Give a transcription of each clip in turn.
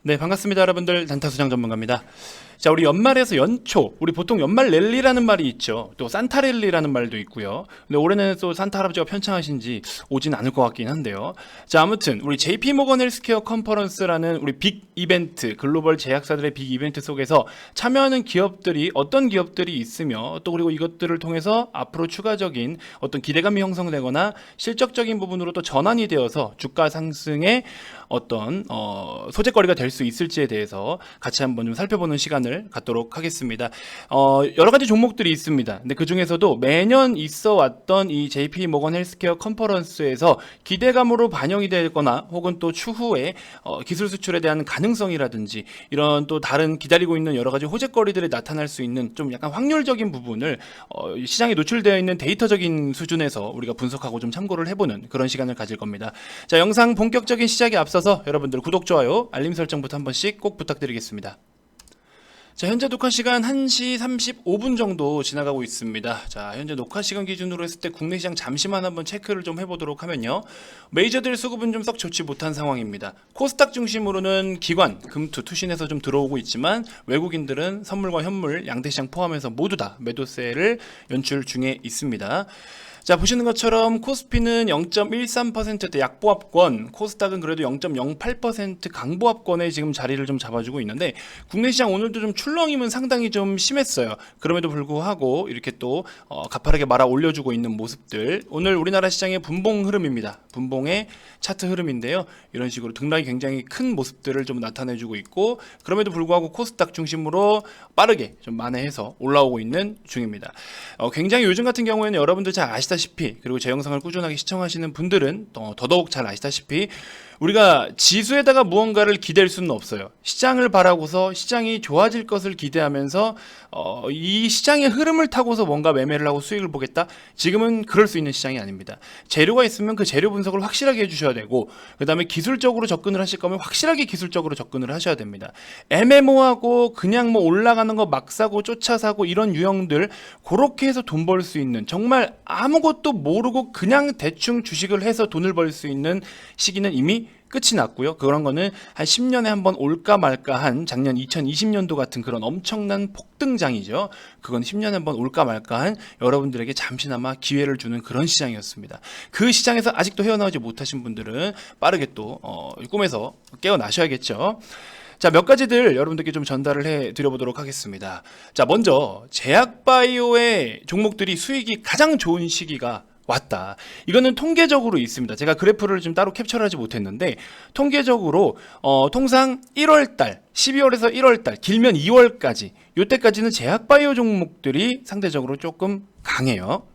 네, 반갑습니다, 여러분들. 단타수장 전문가입니다. 자, 우리 연말에서 연초, 우리 보통 연말 랠리라는 말이 있죠. 또 산타 랠리라는 말도 있고요. 근데 올해는 또 산타 할아버지가 편찮으신지 오진 않을 것 같긴 한데요. 자, 아무튼 우리 JP 모건 헬스케어 컨퍼런스라는 우리 빅 이벤트, 글로벌 제약사들의 빅 이벤트 속에서 참여하는 기업들이 어떤 기업들이 있으며, 또 그리고 이것들을 통해서 앞으로 추가적인 어떤 기대감이 형성되거나 실적적인 부분으로 또 전환이 되어서 주가 상승의 어떤 소재거리가 될 수 있을지에 대해서 같이 한번 좀 살펴보는 시간을 갖도록 하겠습니다. 여러 가지 종목들이 있습니다. 근데 그 중에서도 매년 있어 왔던 이 JP 모건 헬스케어 컨퍼런스에서 기대감으로 반영이 되거나 혹은 또 추후에 기술 수출에 대한 가능성이라든지 이런 또 다른 기다리고 있는 여러 가지 호재거리들이 나타날 수 있는 좀 약간 확률적인 부분을 시장에 노출되어 있는 데이터적인 수준에서 우리가 분석하고 좀 참고를 해보는 그런 시간을 가질 겁니다. 자, 영상 본격적인 시작에 앞서서 여러분들 구독, 좋아요, 알림 설정부터 한 번씩 꼭 부탁드리겠습니다. 자, 현재 녹화 시간 1시 35분 정도 지나가고 있습니다. 자, 현재 녹화 시간 기준으로 했을 때 국내 시장 잠시만 한번 체크를 좀 해보도록 하면요. 메이저들 수급은 좀 썩 좋지 못한 상황입니다. 코스닥 중심으로는 기관, 금투, 투신에서 좀 들어오고 있지만 외국인들은 선물과 현물, 양대시장 포함해서 모두 다 매도세를 연출 중에 있습니다. 자, 보시는 것처럼 코스피는 0.13%대 약보합권, 코스닥은 그래도 0.08% 강보합권에 지금 자리를 좀 잡아주고 있는데, 국내 시장 오늘도 좀 출렁임은 상당히 좀 심했어요. 그럼에도 불구하고 이렇게 또 가파르게 말아 올려주고 있는 모습들, 오늘 우리나라 시장의 분봉 흐름입니다. 분봉의 차트 흐름인데요. 이런 식으로 등락이 굉장히 큰 모습들을 좀 나타내주고 있고, 그럼에도 불구하고 코스닥 중심으로 빠르게 좀 만회해서 올라오고 있는 중입니다. 굉장히 요즘 같은 경우에는 여러분들 잘 아시다시피, 그리고 제 영상을 꾸준하게 시청하시는 분들은 더더욱 잘 아시다시피, 우리가 지수에다가 무언가를 기댈 수는 없어요. 시장을 바라고서 시장이 좋아질 것을 기대하면서 이 시장의 흐름을 타고서 뭔가 매매를 하고 수익을 보겠다? 지금은 그럴 수 있는 시장이 아닙니다. 재료가 있으면 그 재료 분석을 확실하게 해주셔야 되고, 그 다음에 기술적으로 접근을 하실 거면 확실하게 기술적으로 접근을 하셔야 됩니다. 애매모하고 그냥 뭐 올라가는 거 막 사고 쫓아 사고 이런 유형들, 그렇게 해서 돈 벌 수 있는, 정말 아무것도 모르고 그냥 대충 주식을 해서 돈을 벌 수 있는 시기는 이미 끝이 났고요. 그런 거는 한 10년에 한 번 올까 말까 한 작년 2020년도 같은 그런 엄청난 폭등장이죠. 그건 10년에 한 번 올까 말까 한 여러분들에게 잠시나마 기회를 주는 그런 시장이었습니다. 그 시장에서 아직도 헤어나오지 못하신 분들은 빠르게 또 꿈에서 깨어나셔야겠죠. 자, 몇 가지들 여러분들께 좀 전달을 해 드려보도록 하겠습니다. 자, 먼저 제약바이오의 종목들이 수익이 가장 좋은 시기가 왔다. 이거는 통계적으로 있습니다. 제가 그래프를 좀 따로 캡처를 하지 못했는데, 통계적으로 통상 1월달, 12월에서 1월달, 길면 2월까지, 이때까지는 제약바이오 종목들이 상대적으로 조금 강해요.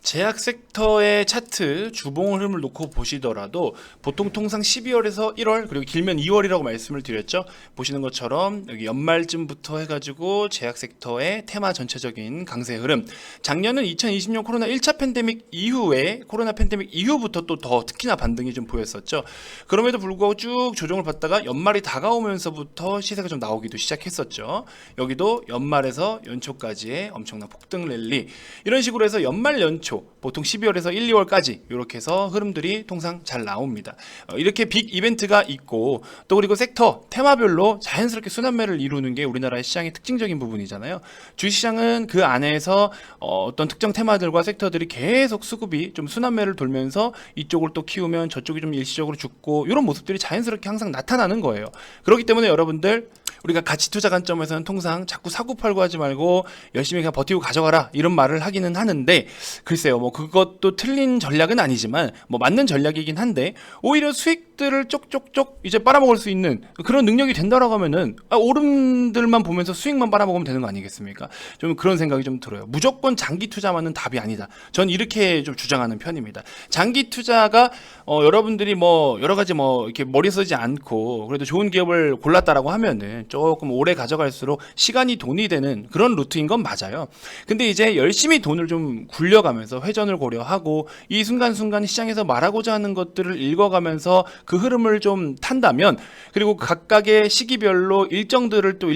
제약 섹터의 차트 주봉 흐름을 놓고 보시더라도 보통 통상 12월에서 1월, 그리고 길면 2월이라고 말씀을 드렸죠. 보시는 것처럼 여기 연말쯤부터 해가지고 제약 섹터의 테마 전체적인 강세 흐름, 작년은 2020년 코로나 1차 팬데믹 이후에, 코로나 팬데믹 이후부터 또 더 특히나 반등이 좀 보였었죠. 그럼에도 불구하고 쭉 조정을 받다가 연말이 다가오면서부터 시세가 좀 나오기도 시작했었죠. 여기도 연말에서 연초까지의 엄청난 폭등 랠리, 이런 식으로 해서 연말 연초, 보통 12월에서 1, 2월까지 이렇게 해서 흐름들이 통상 잘 나옵니다. 이렇게 빅 이벤트가 있고, 또 그리고 섹터 테마별로 자연스럽게 순환매를 이루는 게 우리나라의 시장의 특징적인 부분이잖아요. 주식시장은 그 안에서 어떤 특정 테마들과 섹터들이 계속 수급이 좀 순환매를 돌면서 이쪽을 또 키우면 저쪽이 좀 일시적으로 죽고, 이런 모습들이 자연스럽게 항상 나타나는 거예요. 그렇기 때문에 여러분들, 우리가 가치 투자 관점에서는 통상 자꾸 사고팔고 하지 말고 열심히 그냥 버티고 가져가라, 이런 말을 하기는 하는데, 글쎄요, 뭐 그것도 틀린 전략은 아니지만 뭐 맞는 전략이긴 한데, 오히려 수익들을 쪽쪽쪽 이제 빨아먹을 수 있는 그런 능력이 된다라고 하면은 오름들만 보면서 수익만 빨아먹으면 되는 거 아니겠습니까? 좀 그런 생각이 좀 들어요. 무조건 장기 투자만은 답이 아니다. 전 이렇게 좀 주장하는 편입니다. 장기 투자가 여러분들이 뭐 여러 가지 뭐 이렇게 머리 쓰지 않고 그래도 좋은 기업을 골랐다라고 하면은 조금 오래 가져갈수록 시간이 돈이 되는 그런 루트인 건 맞아요. 근데 이제 열심히 돈을 좀 굴려가면서 회전을 고려하고 이 순간순간 시장에서 말하고자 하는 것들을 읽어가면서 그 흐름을 좀 탄다면, 그리고 각각의 시기별로 일정들을 또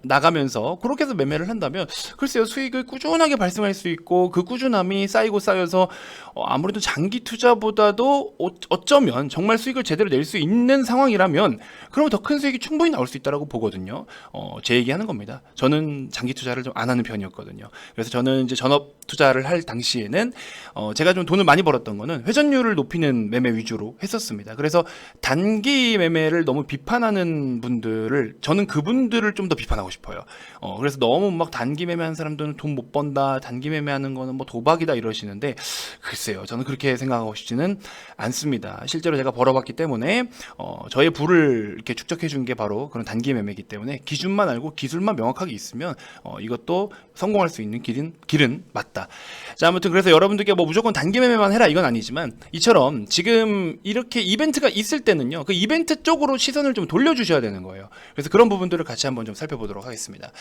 나가면서 그렇게 해서 매매를 한다면 글쎄요, 수익을 꾸준하게 발생할 수 있고 그 꾸준함이 쌓이고 쌓여서 아무래도 장기 투자보다도 어쩌면 정말 수익을 제대로 낼 수 있는 상황이라면 그러면 더 큰 수익이 충분히 나올 수 있다고 보거든요. 제 얘기하는 겁니다. 저는 장기 투자를 좀 안 하는 편이었거든요. 그래서 저는 이제 전업 투자를 할 당시에는 제가 좀 돈을 많이 벌었던 거는 회전율을 높이는 매매 위주로 했었습니다. 그래서 단기 매매를 너무 비판하는 분들을, 저는 그분들을 좀 더 비판하고 싶어요. 그래서 너무 막 단기 매매하는 사람들은 돈 못 번다, 단기 매매하는 거는 뭐 도박이다 이러시는데, 글쎄요, 저는 그렇게 생각하고 싶지는 않습니다. 실제로 제가 벌어봤기 때문에 저의 부를 이렇게 축적해 준 게 바로 그런 단기 매매이기 때문에 기준만 알고 기술만 명확하게 있으면 이것도 성공할 수 있는 길은 맞다. 자, 아무튼 그래서 여러분들께 뭐 무조건 단기 매매만 해라 이건 아니지만, 이처럼 지금 이렇게 이벤트가 있을 때는요, 그 이벤트 쪽으로 시선을 좀 돌려주셔야 되는 거예요. 그래서 그런 부분들을 같이 한번 좀 살펴보도록 하겠습니다.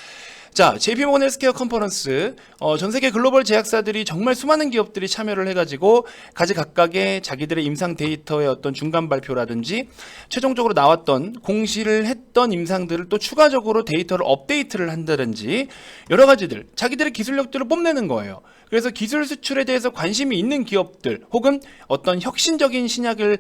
자, JP모건 헬스케어 컨퍼런스, 전 세계 글로벌 제약사들이 정말 수많은 기업들이 참여를 해가지고 각각의 자기들의 임상 데이터의 어떤 중간 발표라든지 최종적으로 나왔던 공시를 했던 임상들을 또 추가적으로 데이터를 업데이트를 한다든지 여러 가지들 자기들의 기술력들을 뽐내는 거예요. 그래서 기술 수출에 대해서 관심이 있는 기업들 혹은 어떤 혁신적인 신약을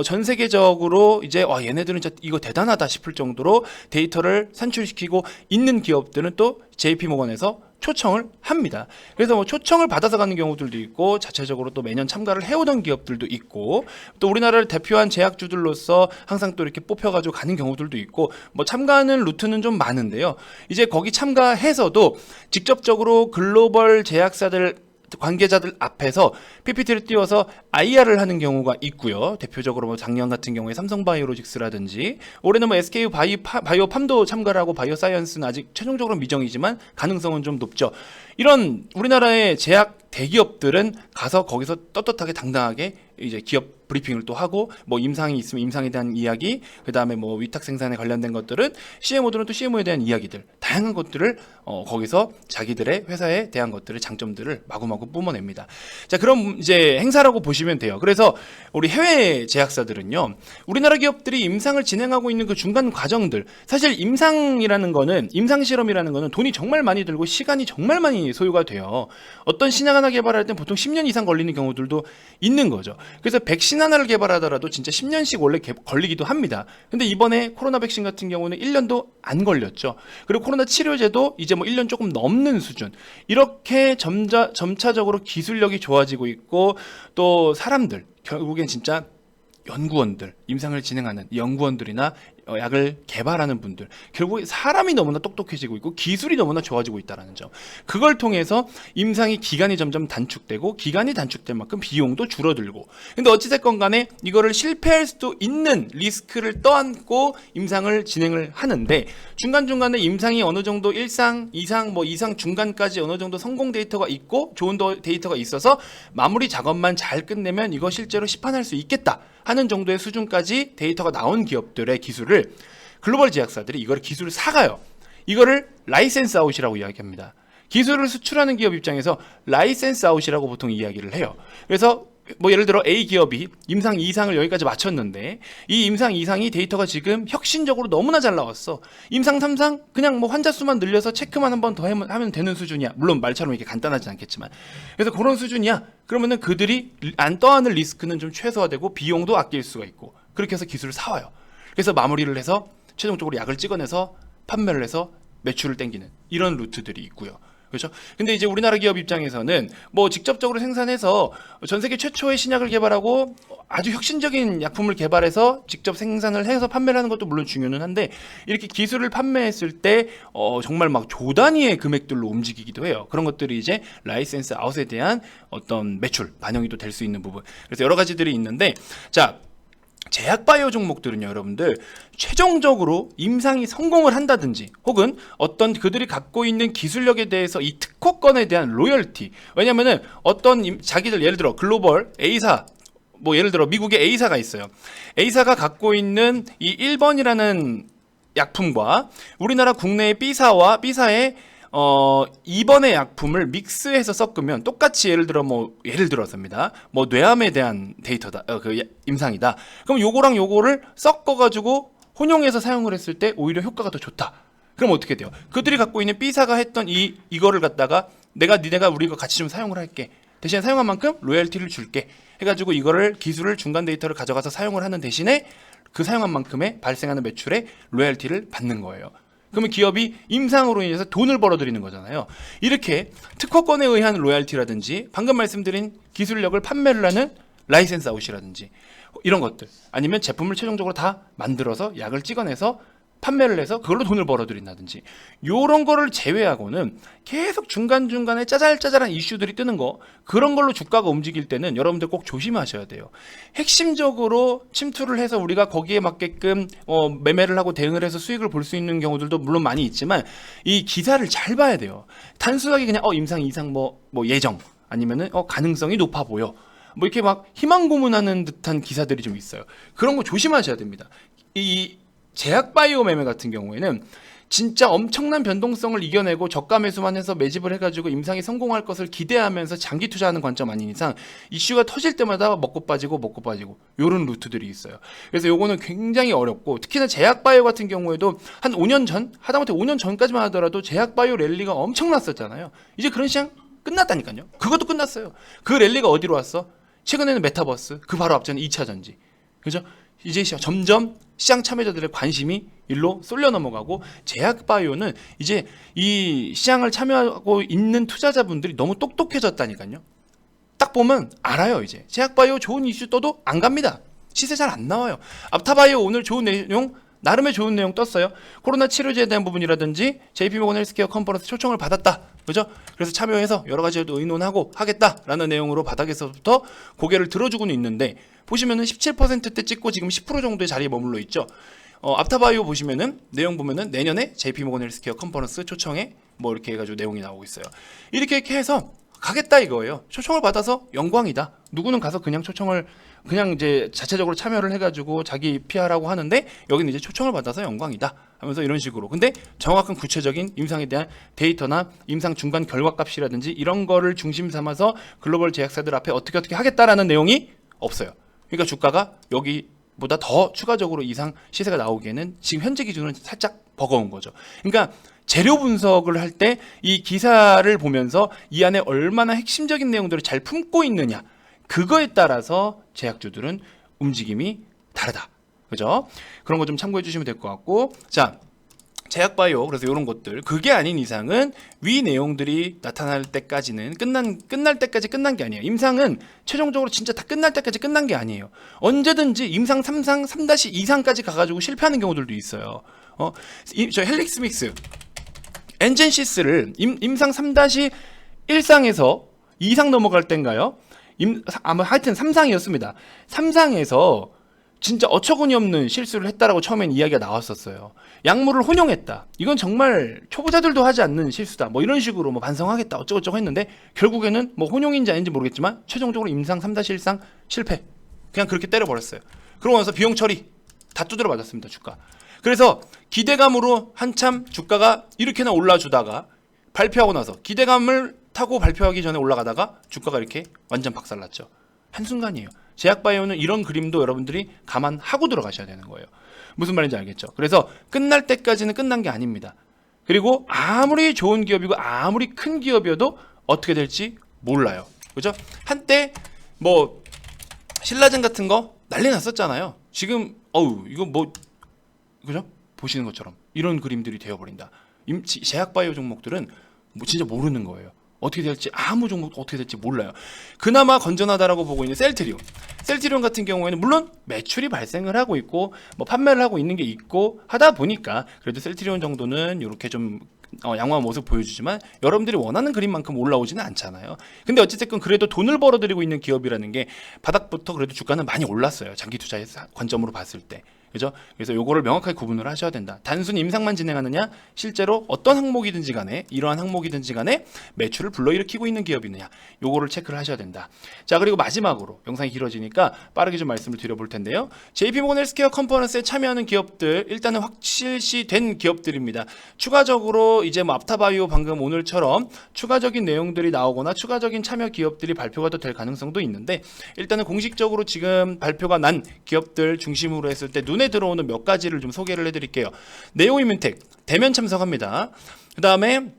전 세계적으로 이제 얘네들은 진짜 이거 대단하다 싶을 정도로 데이터를 산출시키고 있는 기업들은 또 JP모건에서 초청을 합니다. 그래서 뭐 초청을 받아서 가는 경우들도 있고 자체적으로 또 매년 참가를 해오던 기업들도 있고 또 우리나라를 대표한 제약주들로서 항상 또 이렇게 뽑혀가지고 가는 경우들도 있고, 뭐 참가하는 루트는 좀 많은데요. 이제 거기 참가해서도 직접적으로 글로벌 제약사들 관계자들 앞에서 PPT를 띄워서 IR을 하는 경우가 있고요. 대표적으로 뭐 작년 같은 경우에 삼성바이오로직스라든지, 올해는 뭐 SK 바이오팜도 참가를 하고, 바이오사이언스는 아직 최종적으로 미정이지만 가능성은 좀 높죠. 이런 우리나라의 제약 대기업들은 가서 거기서 떳떳하게 당당하게 이제 기업 브리핑을 또 하고, 뭐 임상이 있으면 임상에 대한 이야기, 그 다음에 뭐 위탁 생산에 관련된 것들은 CMO들은 또 CMO에 대한 이야기들, 다양한 것들을 거기서 자기들의 회사에 대한 것들을, 장점들을 마구마구 뿜어냅니다. 자, 그럼 이제 행사라고 보시면 돼요. 그래서 우리 해외 제약사들은요, 우리나라 기업들이 임상을 진행하고 있는 그 중간 과정들, 사실 임상이라는 거는, 임상 실험이라는 거는 돈이 정말 많이 들고 시간이 정말 많이 소요가 돼요. 어떤 신약 하나 개발할 땐 보통 10년 이상 걸리는 경우들도 있는 거죠. 그래서 백신 하나를 개발하더라도 진짜 10년씩 원래 걸리기도 합니다. 근데 이번에 코로나 백신 같은 경우는 1년도 안 걸렸죠. 그리고 코로나 치료제도 이제 뭐 1년 조금 넘는 수준. 이렇게 점차적으로 기술력이 좋아지고 있고, 또 사람들, 결국엔 진짜 연구원들, 임상을 진행하는 연구원들이나 약을 개발하는 분들, 결국 사람이 너무나 똑똑해지고 있고 기술이 너무나 좋아지고 있다는 점, 그걸 통해서 임상의 기간이 점점 단축되고, 기간이 단축될 만큼 비용도 줄어들고, 근데 어찌됐건 간에 이거를 실패할 수도 있는 리스크를 떠안고 임상을 진행을 하는데, 중간중간에 임상이 어느 정도 1상, 2상, 뭐 2상 중간까지 어느 정도 성공 데이터가 있고 좋은 데이터가 있어서 마무리 작업만 잘 끝내면 이거 실제로 시판할 수 있겠다 하는 정도의 수준까지 데이터가 나온 기업들의 기술을 글로벌 제약사들이 이거를 기술을 사가요. 이거를 라이센스 아웃이라고 이야기합니다. 기술을 수출하는 기업 입장에서 라이센스 아웃이라고 보통 이야기를 해요. 그래서 뭐 예를 들어 A 기업이 임상 2상을 여기까지 마쳤는데, 이 임상 2상이 데이터가 지금 혁신적으로 너무나 잘 나왔어. 임상 3상 그냥 뭐 환자 수만 늘려서 체크만 한 번 더 하면 되는 수준이야. 물론 말처럼 이렇게 간단하진 않겠지만. 그래서 그런 수준이야. 그러면은 그들이 안 떠안을 리스크는 좀 최소화되고 비용도 아낄 수가 있고, 그렇게 해서 기술을 사와요. 그래서 마무리를 해서 최종적으로 약을 찍어내서 판매를 해서 매출을 땡기는 이런 루트들이 있고요. 그렇죠? 근데 이제 우리나라 기업 입장에서는 뭐 직접적으로 생산해서 전 세계 최초의 신약을 개발하고 아주 혁신적인 약품을 개발해서 직접 생산을 해서 판매를 하는 것도 물론 중요는 한데, 이렇게 기술을 판매했을 때 정말 막 조 단위의 금액들로 움직이기도 해요. 그런 것들이 이제 라이센스 아웃에 대한 어떤 매출 반영이 또 될 수 있는 부분. 그래서 여러 가지들이 있는데, 자, 제약 바이오 종목들은요, 여러분들 최종적으로 임상이 성공을 한다든지 혹은 어떤 그들이 갖고 있는 기술력에 대해서 이 특허권에 대한 로열티, 왜냐면은 어떤 자기들, 예를 들어 글로벌 A사, 뭐 예를 들어 미국의 A사가 있어요. A사가 갖고 있는 이 1번이라는 약품과 우리나라 국내의 B사와 B사의 입원의 약품을 믹스해서 섞으면 똑같이 예를 들어서입니다. 뭐 뇌암에 대한 데이터다, 임상이다. 그럼 요거랑 요거를 섞어가지고 혼용해서 사용을 했을 때 오히려 효과가 더 좋다. 그럼 어떻게 돼요? 그들이 갖고 있는 B사가 했던 이거를 갖다가 니네가 우리 이거 같이 좀 사용을 할게. 대신에 사용한 만큼 로열티를 줄게. 해가지고 이거를 기술을 중간 데이터를 가져가서 사용을 하는 대신에 그 사용한 만큼의 발생하는 매출에 로열티를 받는 거예요. 그러면 기업이 임상으로 인해서 돈을 벌어들이는 거잖아요. 이렇게 특허권에 의한 로열티라든지 방금 말씀드린 기술력을 판매를 하는 라이센스 아웃이라든지 이런 것들, 아니면 제품을 최종적으로 다 만들어서 약을 찍어내서 판매를 해서 그걸로 돈을 벌어들인다든지, 요런 거를 제외하고는 계속 중간중간에 짜잘짜잘한 이슈들이 뜨는 거, 그런 걸로 주가가 움직일 때는 여러분들 꼭 조심하셔야 돼요. 핵심적으로 침투를 해서 우리가 거기에 맞게끔 매매를 하고 대응을 해서 수익을 볼 수 있는 경우들도 물론 많이 있지만, 이 기사를 잘 봐야 돼요. 단순하게 그냥 임상 이상 뭐 예정, 아니면은 가능성이 높아 보여, 뭐 이렇게 막 희망 고문하는 듯한 기사들이 좀 있어요. 그런 거 조심하셔야 됩니다. 이 제약바이오 매매 같은 경우에는 진짜 엄청난 변동성을 이겨내고 저가 매수만 해서 매집을 해가지고 임상이 성공할 것을 기대하면서 장기 투자하는 관점 아닌 이상 이슈가 터질 때마다 먹고 빠지고 요런 루트들이 있어요. 그래서 요거는 굉장히 어렵고, 특히나 제약바이오 같은 경우에도 한 5년 전, 하다못해 5년 전까지만 하더라도 제약바이오 랠리가 엄청났었잖아요. 이제 그런 시장 끝났다니까요. 그것도 끝났어요. 그 랠리가 어디로 왔어? 최근에는 메타버스, 그 바로 앞전에 2차 전지. 그죠? 이제 점점 시장 참여자들의 관심이 일로 쏠려 넘어가고, 제약바이오는 이제 이 시장을 참여하고 있는 투자자분들이 너무 똑똑해졌다니까요. 딱 보면 알아요. 이제 제약바이오 좋은 이슈 떠도 안 갑니다. 시세 잘 안 나와요. 앞타바이오 오늘 좋은 내용, 나름의 좋은 내용 떴어요. 코로나 치료제에 대한 부분이라든지 JP모건 헬스케어 컨퍼런스 초청을 받았다. 그죠? 그래서 참여해서 여러 가지도 의논하고 하겠다라는 내용으로 바닥에서부터 고개를 들어주고는 있는데, 보시면은 17%대 찍고 지금 10% 정도의 자리에 머물러 있죠. 앞타바이오 보시면은 내용 보면은 내년에 JP모건 헬스케어 컨퍼런스 초청에 뭐 이렇게 해가지고 내용이 나오고 있어요. 이렇게 해서 가겠다 이거예요. 초청을 받아서 영광이다. 누구는 가서 그냥 초청을 그냥 이제 자체적으로 참여를 해가지고 자기 PR하고 하는데, 여기는 이제 초청을 받아서 영광이다 하면서 이런 식으로. 근데 정확한 구체적인 임상에 대한 데이터나 임상 중간 결과값이라든지 이런 거를 중심 삼아서 글로벌 제약사들 앞에 어떻게 하겠다라는 내용이 없어요. 그러니까 주가가 여기보다 더 추가적으로 이상 시세가 나오기에는 지금 현재 기준은 살짝 버거운 거죠. 그러니까 재료 분석을 할 때 이 기사를 보면서 이 안에 얼마나 핵심적인 내용들을 잘 품고 있느냐, 그거에 따라서 제약주들은 움직임이 다르다. 그죠? 그런 거 좀 참고해 주시면 될 것 같고, 자, 제약바이오, 그래서 이런 것들, 그게 아닌 이상은 위 내용들이 나타날 때까지는 끝날 때까지 끝난 게 아니에요. 임상은 최종적으로 진짜 다 끝날 때까지 끝난 게 아니에요. 언제든지 임상 3상, 3-2상까지 가가지고 실패하는 경우들도 있어요. 저 헬릭스믹스 엔젠시스를 임상 3-1상에서 2상 넘어갈 땐가요? 아마 하여튼 3상이었습니다. 3상에서 진짜 어처구니 없는 실수를 했다라고 처음엔 이야기가 나왔었어요. 약물을 혼용했다. 이건 정말 초보자들도 하지 않는 실수다. 뭐 이런 식으로 뭐 반성하겠다 어쩌고저쩌고 했는데, 결국에는 뭐 혼용인지 아닌지 모르겠지만 최종적으로 임상 3-1상 실패. 그냥 그렇게 때려버렸어요. 그러고 나서 비용 처리 다 두드려 맞았습니다. 주가. 그래서 기대감으로 한참 주가가 이렇게나 올라주다가 발표하고 나서 기대감을 타고 발표하기 전에 올라가다가 주가가 이렇게 완전 박살났죠. 한순간이에요. 제약바이오는 이런 그림도 여러분들이 감안하고 들어가셔야 되는 거예요. 무슨 말인지 알겠죠? 그래서 끝날 때까지는 끝난 게 아닙니다. 그리고 아무리 좋은 기업이고 아무리 큰 기업이어도 어떻게 될지 몰라요. 그죠? 한때 뭐 신라젠 같은 거 난리 났었잖아요. 지금 이거 뭐, 그죠? 보시는 것처럼 이런 그림들이 되어버린다. 제약바이오 종목들은 뭐 진짜 모르는 거예요. 어떻게 될지, 아무 종목 어떻게 될지 몰라요. 그나마 건전하다라고 보고 있는 셀트리온 같은 경우에는 물론 매출이 발생을 하고 있고 뭐 판매를 하고 있는 게 있고 하다 보니까 그래도 셀트리온 정도는 이렇게 좀 양호한 모습 보여주지만 여러분들이 원하는 그림만큼 올라오지는 않잖아요. 근데 어쨌든 그래도 돈을 벌어들이고 있는 기업이라는 게 바닥부터 그래도 주가는 많이 올랐어요. 장기 투자의 관점으로 봤을 때. 그죠? 그래서 요거를 명확하게 구분을 하셔야 된다. 단순히 임상만 진행하느냐, 실제로 어떤 항목이든지 간에, 이러한 항목이든지 간에 매출을 불러일으키고 있는 기업이느냐, 요거를 체크를 하셔야 된다. 자, 그리고 마지막으로 영상이 길어지니까 빠르게 좀 말씀을 드려볼 텐데요. JP모건 헬스케어 컨퍼런스에 참여하는 기업들, 일단은 확실시된 기업들입니다. 추가적으로 이제 뭐 앞타바이오 방금 오늘처럼 추가적인 내용들이 나오거나 추가적인 참여 기업들이 발표가 더 될 가능성도 있는데, 일단은 공식적으로 지금 발표가 난 기업들 중심으로 했을 때 눈에 들어오는 몇 가지를 좀 소개를 해드릴게요. 네오이뮨텍 대면 참석합니다. 그 다음에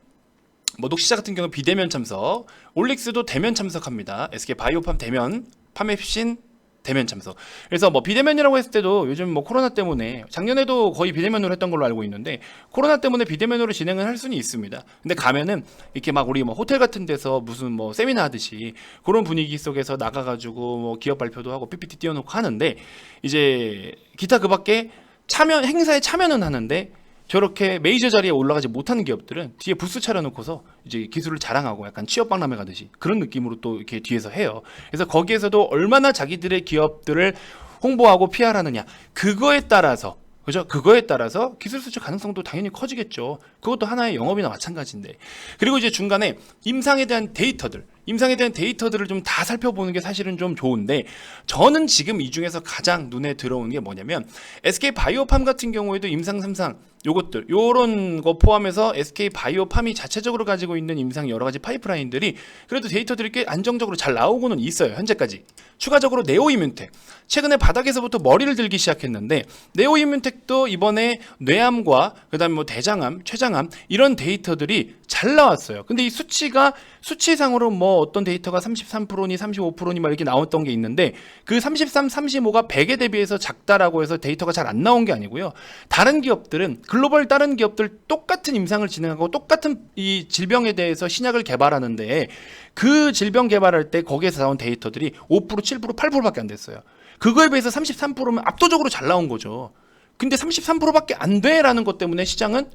뭐 녹시자 같은 경우 비대면 참석, 올릭스도 대면 참석합니다. SK바이오팜 대면, 파맵신 대면 참석. 그래서 뭐 비대면이라고 했을 때도 요즘 뭐 코로나 때문에 작년에도 거의 비대면으로 했던 걸로 알고 있는데, 코로나 때문에 비대면으로 진행을 할 수는 있습니다. 근데 가면은 이렇게 막 우리 뭐 호텔 같은 데서 무슨 뭐 세미나 하듯이 그런 분위기 속에서 나가가지고 뭐 기업 발표도 하고 PPT 띄워놓고 하는데, 이제 기타 그 밖에 참여 행사에 참여는 하는데 저렇게 메이저 자리에 올라가지 못하는 기업들은 뒤에 부스 차려놓고서 이제 기술을 자랑하고 약간 취업박람회 가듯이 그런 느낌으로 또 이렇게 뒤에서 해요. 그래서 거기에서도 얼마나 자기들의 기업들을 홍보하고 PR하느냐, 그거에 따라서, 그죠? 그거에 따라서 기술 수출 가능성도 당연히 커지겠죠. 그것도 하나의 영업이나 마찬가지인데. 그리고 이제 중간에 임상에 대한 데이터들을 좀 다 살펴보는 게 사실은 좀 좋은데, 저는 지금 이 중에서 가장 눈에 들어오는 게 뭐냐면, SK바이오팜 같은 경우에도 임상 3상 요것들, 요런 거 포함해서 SK바이오팜이 자체적으로 가지고 있는 임상 여러 가지 파이프라인들이 그래도 데이터들이 꽤 안정적으로 잘 나오고는 있어요, 현재까지. 추가적으로 네오이뮨텍, 최근에 바닥에서부터 머리를 들기 시작했는데, 네오이뮨텍도 이번에 뇌암과 그다음에 뭐 대장암, 췌장암 이런 데이터들이 잘 나왔어요. 근데 이 수치상으로 뭐 어떤 데이터가 33%니 35%니 막 이렇게 나왔던 게 있는데, 그 33, 35가 100에 대비해서 작다라고 해서 데이터가 잘 안 나온 게 아니고요. 다른 기업들은 글로벌 다른 기업들 똑같은 임상을 진행하고 똑같은 이 질병에 대해서 신약을 개발하는데, 그 질병 개발할 때 거기에서 나온 데이터들이 5%, 7%, 8%밖에 안 됐어요. 그거에 비해서 33%면 압도적으로 잘 나온 거죠. 근데 33%밖에 안 돼라는 것 때문에 시장은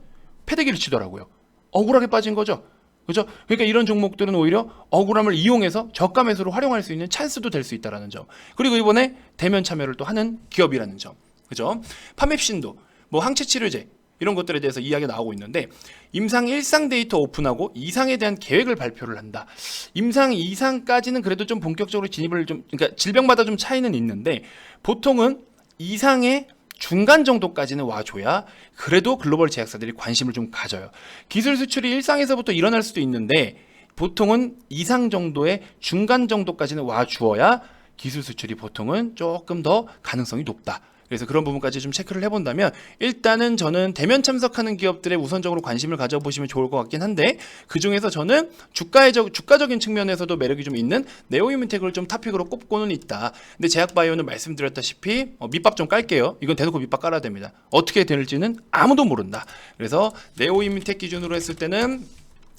패대기를 치더라고요. 억울하게 빠진 거죠. 그죠? 그러니까 이런 종목들은 오히려 억울함을 이용해서 저가 매수로 활용할 수 있는 찬스도 될 수 있다는 점. 그리고 이번에 대면 참여를 또 하는 기업이라는 점. 그죠? 파맵신도 뭐 항체 치료제 이런 것들에 대해서 이야기가 나오고 있는데, 임상 1상 데이터 오픈하고 2상에 대한 계획을 발표를 한다. 임상 2상까지는 그래도 좀 본격적으로 진입을 좀, 그러니까 질병마다 좀 차이는 있는데, 보통은 2상의 중간 정도까지는 와줘야 그래도 글로벌 제약사들이 관심을 좀 가져요. 기술 수출이 1상에서부터 일어날 수도 있는데, 보통은 2상 정도의 중간 정도까지는 와주어야 기술 수출이 보통은 조금 더 가능성이 높다. 그래서 그런 부분까지 좀 체크를 해본다면, 일단은 저는 대면 참석하는 기업들에 우선적으로 관심을 가져보시면 좋을 것 같긴 한데, 그 중에서 저는 주가적인 측면에서도 매력이 좀 있는 네오이뮨텍을 좀 탑픽으로 꼽고는 있다. 근데 제약바이오는 말씀드렸다시피 밑밥 좀 깔게요. 이건 대놓고 밑밥 깔아야 됩니다. 어떻게 될지는 아무도 모른다. 그래서 네오이뮨텍 기준으로 했을 때는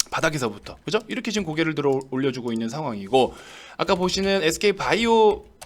바닥에서부터, 그죠? 이렇게 지금 고개를 들어 올려주고 있는 상황이고, 아까 보시는 SK바이오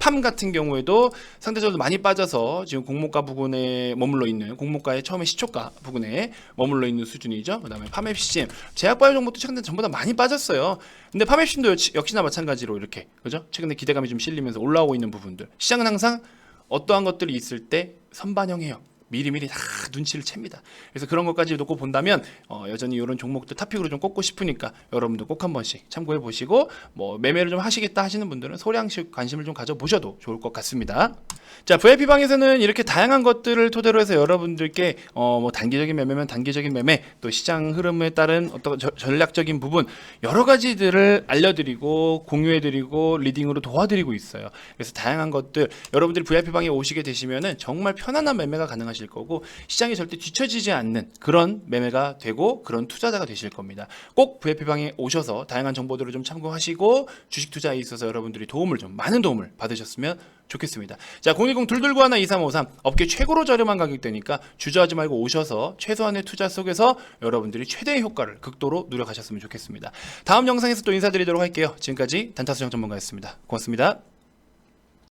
팜 같은 경우에도 상대적으로 많이 빠져서 지금 공모가 부근에 머물러 있는, 공모가의 처음에 시초가 부근에 머물러 있는 수준이죠. 그다음에 파맵신, 제약바이오 종목도 최근에 전부 다 많이 빠졌어요. 근데 파맵신도 역시나 마찬가지로 이렇게, 그죠? 최근에 기대감이 좀 실리면서 올라오고 있는 부분들. 시장은 항상 어떠한 것들이 있을 때 선반영해요. 미리미리 다 눈치를 챕니다. 그래서 그런 것까지 놓고 본다면 여전히 이런 종목들 탑픽으로 좀 꼽고 싶으니까 여러분들 꼭 한 번씩 참고해 보시고, 뭐 매매를 좀 하시겠다 하시는 분들은 소량씩 관심을 좀 가져보셔도 좋을 것 같습니다. 자, VIP방에서는 이렇게 다양한 것들을 토대로 해서 여러분들께 뭐 단기적인 매매면 단기적인 매매, 또 시장 흐름에 따른 어떤 전략적인 부분 여러 가지들을 알려드리고 공유해드리고 리딩으로 도와드리고 있어요. 그래서 다양한 것들 여러분들이 VIP방에 오시게 되시면은 정말 편안한 매매가 가능하실 거고, 시장이 절대 뒤처지지 않는 그런 매매가 되고 그런 투자자가 되실 겁니다. 꼭 VIP방에 오셔서 다양한 정보들을 좀 참고하시고 주식 투자에 있어서 여러분들이 많은 도움을 받으셨으면 좋겠습니다. 자, 010-221-2353 업계 최고로 저렴한 가격대니까 주저하지 말고 오셔서 최소한의 투자 속에서 여러분들이 최대의 효과를 극도로 누려가셨으면 좋겠습니다. 다음 영상에서 또 인사드리도록 할게요. 지금까지 단타수정 전문가였습니다. 고맙습니다.